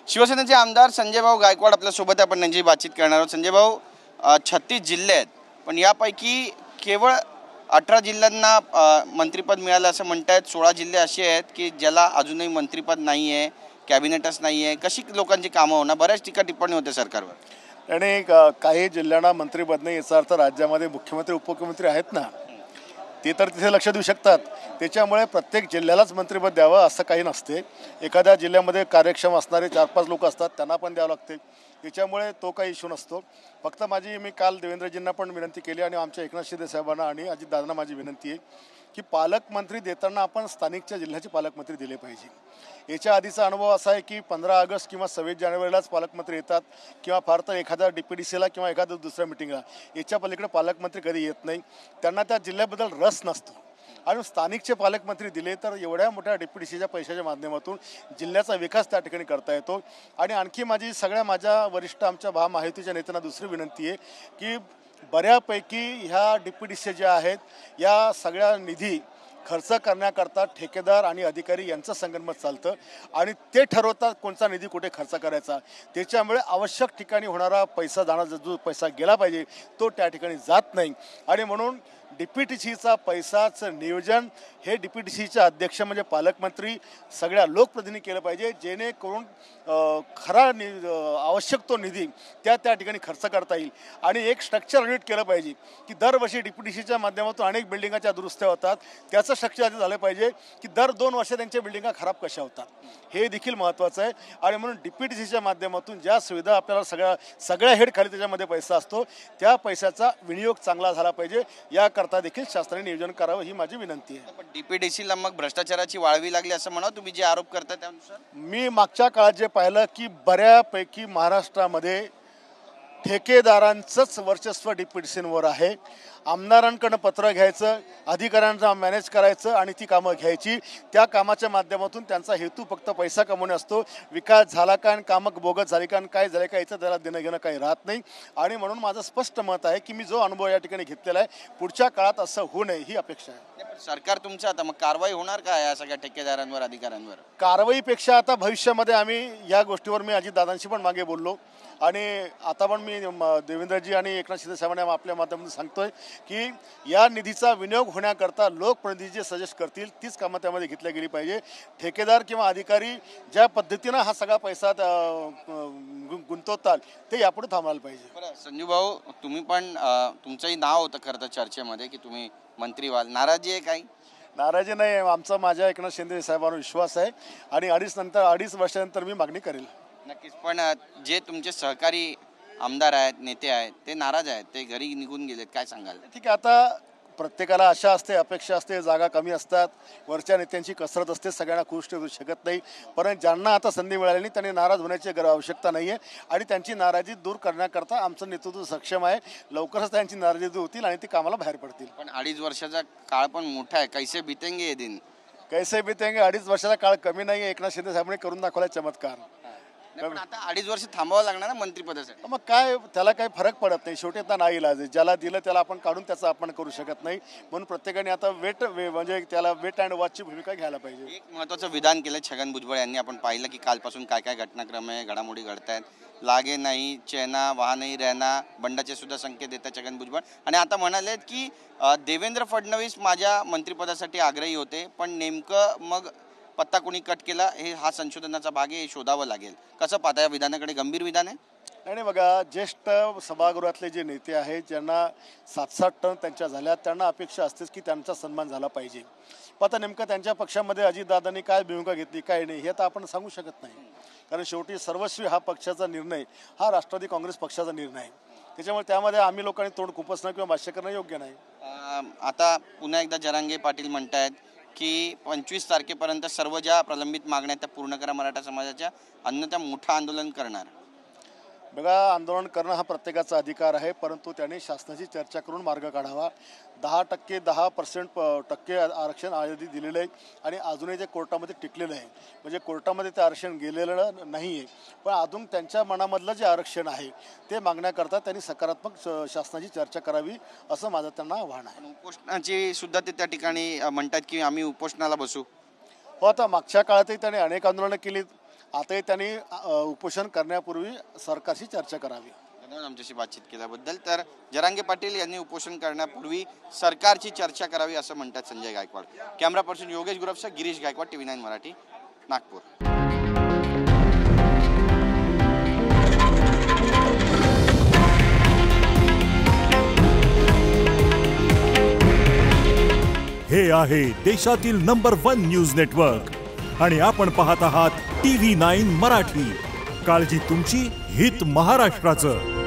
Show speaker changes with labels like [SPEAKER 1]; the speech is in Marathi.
[SPEAKER 1] शिवसेनेचे आमदार संजय भाऊ गायकवाड आपल्यासोबत आपण त्यांची बातचीत करणार आहोत। संजय भाऊ, 36 जिल्हे आहेत, पण यापैकी केवळ 18 जिल्ह्यांना मंत्रिपद मिळालं असं म्हणतात। 16 जिल्हे असे आहेत की ज्याला अजूनही मंत्रिपद नाही आहे, कॅबिनेटच नाही आहे। कशी लोकांची कामं होणार? बऱ्याच टीका टिप्पणी होते सरकारवर।
[SPEAKER 2] आणि काही जिल्ह्यांना मंत्रिपद नाही याचा अर्थ राज्यामध्ये मुख्यमंत्री उपमुख्यमंत्री आहेत ना, ते तर तिथे लक्ष देऊ शकतात। त्याच्यामुळे प्रत्येक जिल्ह्यालाच मंत्रिपद द्यावं असं काही नसते। एखाद्या जिल्ह्यामध्ये कार्यक्षम असणारे 4-5 लोक असतात, त्यांना पण द्यावं लागते। त्याच्यामुळे तो काही इश्यू नसतो। फक्त मी काल देवेंद्रजींना पण विनंती केली आणि आमच्या एकनाथ शिंदे साहेबांना आणि अजितदादांना माझी विनंती आहे की पालकमंत्री देताना आपण स्थानिकच्या जिल्ह्याचे पालकमंत्री दिले पाहिजे। याच्या आधीचा अनुभव असा आहे की 15 ऑगस्ट किंवा 26 जानेवारीलाच पालकमंत्री येतात किंवा फार तर एखाद्या DPDCला किंवा एखाद्या दुसऱ्या मिटिंगला, याच्या पलीकडे पालकमंत्री कधी येत नाही। त्यांना त्या जिल्ह्याबद्दल रस नसतो आणि स्थानिकचे पालकमंत्री दिले तर एवढ्या मोठ्या DPDCच्या पैशाच्या माध्यमातून जिल्ह्याचा विकास त्या ठिकाणी करता येतो। आणि आणखी माझ्या वरिष्ठ आमच्या महायुतीच्या नेत्यांना दुसरी विनंती आहे की बऱ्यापैकी ह्या DPDC ज्या आहेत या सगळ्या निधी खर्च करण्याकरता ठेकेदार आणि अधिकारी यांचं संगनमत चालतं आणि ते ठरवतात कोणता निधी कुठे खर्च करायचा। त्याच्यामुळे आवश्यक ठिकाणी होणारा पैसा जो पैसा गेला पाहिजे तो त्या ठिकाणी जात नाही। आणि म्हणून DPDCचा पैसाचं नियोजन हे DPDCचे अध्यक्ष म्हणजे पालकमंत्री सगळ्या लोकप्रतिनिधी केलं पाहिजे, जेणेकरून आवश्यक तो निधी त्या ठिकाणी खर्च करता येईल। आणि एक स्ट्रक्चर ऑडिट केलं पाहिजे की दरवर्षी DPDCच्या माध्यमातून अनेक बिल्डिंगाच्या दुरुस्त्या होतात, त्याचं स्ट्रक्चर आधी झालं पाहिजे की दर 2 वर्ष त्यांच्या बिल्डिंगा खराब कशा होतात, हे देखील महत्त्वाचं आहे। आणि म्हणून DPDCच्या माध्यमातून ज्या सुविधा आपल्याला सगळ्या हेड खाली त्याच्यामध्ये पैसा असतो, त्या पैशाचा विनियोग चांगला झाला पाहिजे, याकरता देखील शासनाने नियोजन करावं ही माझी विनंती आहे।
[SPEAKER 1] पण DPDCला मग भ्रष्टाचाराची वाळवी लागली असं म्हणा तुम्ही जे आरोप करता त्यानुसार?
[SPEAKER 2] मी मागच्या काळात जे पाहिलं की बऱ्यापैकी महाराष्ट्रामध्ये ठेकेदारांचंच वर्चस्व DPDCवर आहे। आमदारांकडनं पत्र घ्यायचं, अधिकाऱ्यांना मॅनेज करायचं आणि ती कामं घ्यायची। त्या कामाच्या माध्यमातून त्यांचा हेतू फक्त पैसा कमवणे असतो। विकास झाला का आणि कामं बोगस झाली का आणि काय झालं का याचं त्याला देणं घेणं काही राहत नाही। आणि म्हणून माझं स्पष्ट मत आहे की मी जो अनुभव या ठिकाणी घेतलेला आहे पुढच्या काळात असं होऊ नये ही अपेक्षा आहे।
[SPEAKER 1] सरकार तुमचं आता मग कारवाई होणार का या सगळ्या ठेकेदारांवर, अधिकाऱ्यांवर?
[SPEAKER 2] कारवाईपेक्षा आता भविष्यामध्ये आम्ही या गोष्टीवर मी अजितदादांशी पण मागे बोललो आणि आता पण मी देवेंद्रजी आणि एकनाथ शिंदे साहेबांना आपल्या माध्यमातून सांगतोय की या निधीचा विनियोग होण्याकरता लोकप्रतिनिधी जे सजेस्ट करतील तीच कामं त्यामध्ये घेतल्या गेली पाहिजे। ठेकेदार किंवा अधिकारी ज्या पद्धतीनं हा सगळा पैसा गुंतवतात ते यापुढे थांबवायला पाहिजे।
[SPEAKER 1] संजू भाऊ, तुम्ही पण तुमचंही नाव होतं खरं तर चर्चेमध्ये की तुम्ही मंत्री व्हाल, नाराजी आहे काही?
[SPEAKER 2] नाराजी नाही आहे, आमचा माझ्या एकनाथ शिंदे साहेबांवर विश्वास आहे आणि 2.5 वर्षानंतर मी मागणी करेल।
[SPEAKER 1] नक्कीच, पण जे तुमचे सहकारी आमदार आहेत, नेते आहेत, ते नाराज आहेत, ते घरी निघून गेलेत, काय सांगाल?
[SPEAKER 2] ठीक आहे, आता प्रत्येकाला आशा असते, अपेक्षा असते, जागा कमी असतात, वरच्या नेत्यांची कसरत असते, सगळ्यांना खुश ठेवू शकत नाही। परंतु ज्यांना आता संधी मिळाली नाही त्यांनी नाराज होण्याची आवश्यकता नाही आहे आणि त्यांची नाराजी दूर करण्याकरता आमचं नेतृत्व सक्षम आहे। लवकरच त्यांची नाराजी दूर होतील आणि ती कामाला बाहेर पडतील।
[SPEAKER 1] पण 2.5 वर्षाचा काळ पण मोठा आहे, कैसे बितेंगे ये दिन?
[SPEAKER 2] कैसे बितेंगे, 2.5 वर्षाचा काळ कमी नाही आहे। एकनाथ शिंदे साहेबांनी करून दाखवला चमत्कार।
[SPEAKER 1] पण आता 2.5 वर्ष थांबावं लागणार ना मंत्रिपदासाठी?
[SPEAKER 2] मग काय, त्याला काही फरक पडत नाही। शेवटी आता नाही इलाज आहे, ज्याला दिलं त्याला आपण काढून त्याचा आपण करू शकत नाही। म्हणून प्रत्येकाने आता म्हणजे त्याला वेट अँड वॉचची भूमिका घ्यायला पाहिजे।
[SPEAKER 1] एक महत्त्वाचं विधान केलं छगन भुजबळ यांनी, आपण पाहिलं की कालपासून काय काय घटनाक्रम आहे, घडामोडी घडत आहेत। लागे नाही चैना वहा नहीं रहना, बंडाचे सुद्धा संकेत देतात छगन भुजबळ। आणि आता म्हणालेत की देवेंद्र फडणवीस माझ्या मंत्रिपदासाठी आग्रही होते, पण नेमकं मग पत्ता कोणी कट केला हे हा संशोधनाचा भाग आहे, हे शोधावं लागेल। कसं पाहता या विधानाकडे? गंभीर विधान आहे?
[SPEAKER 2] आणि बघा, ज्येष्ठ सभागृहातले जे नेते आहेत ज्यांना 7-7 टर्म त्यांच्या झाल्या, त्यांना अपेक्षा असतेच की त्यांचा सन्मान झाला पाहिजे। पण आता नेमकं त्यांच्या पक्षामध्ये अजितदादांनी काय भूमिका घेतली काय नाही हे तर आपण सांगू शकत नाही, कारण शेवटी सर्वस्वी हा पक्षाचा निर्णय, हा राष्ट्रवादी काँग्रेस पक्षाचा निर्णय आहे। त्याच्यामुळे त्यामध्ये आम्ही लोकांनी तोंड खुपसणं किंवा भाष्य करणं योग्य नाही।
[SPEAKER 1] आता पुन्हा एकदा जरांगे पाटील म्हणतायत की 25 तारखेपर्यंत सर्व ज्या प्रलंबित मागण्या त्या पूर्ण करा मराठा समाजाच्या, अन्यथा मोठं आंदोलन करणार।
[SPEAKER 2] बघा, आंदोलन करणं हा प्रत्येकाचा अधिकार आहे, परंतु त्याने शासनाची चर्चा करून मार्ग काढावा। 10% आरक्षण आधी दिलेलं आहे आणि अजूनही ते कोर्टामध्ये टिकलेलं आहे, म्हणजे कोर्टामध्ये ते आरक्षण गेलेलं नाही आहे। पण अजून त्यांच्या मनामधलं जे आरक्षण आहे ते मागण्याकरता त्यांनी सकारात्मक शासनाची चर्चा करावी असं माझं त्यांना आव्हान आहे।
[SPEAKER 1] उपोषणाची सुद्धा ते त्या ठिकाणी म्हणतात की आम्ही उपोषणाला बसू।
[SPEAKER 2] हो, आता मागच्या काळातही त्याने अनेक आंदोलनं केली आताही त्यांनी उपोषण करण्यापूर्वी सरकारशी चर्चा करावी.
[SPEAKER 1] धन्यवाद आमच्याशी बातचीत केल्याबद्दल. तर जरांगे पाटील यांनी उपोषण करण्यापूर्वी सरकारची चर्चा करावी असं म्हणतात संजय गायकवाड. कॅमेरा पर्सन योगेश गुरवसह गिरीश गायकवाड, TV9 मराठी, नागपूर.
[SPEAKER 3] हे आहे देशातील नंबर 1 न्यूज नेटवर्क आणि आपण पाहत आहात TV9 मराठी. काळजी तुमची, हित महाराष्ट्राचं.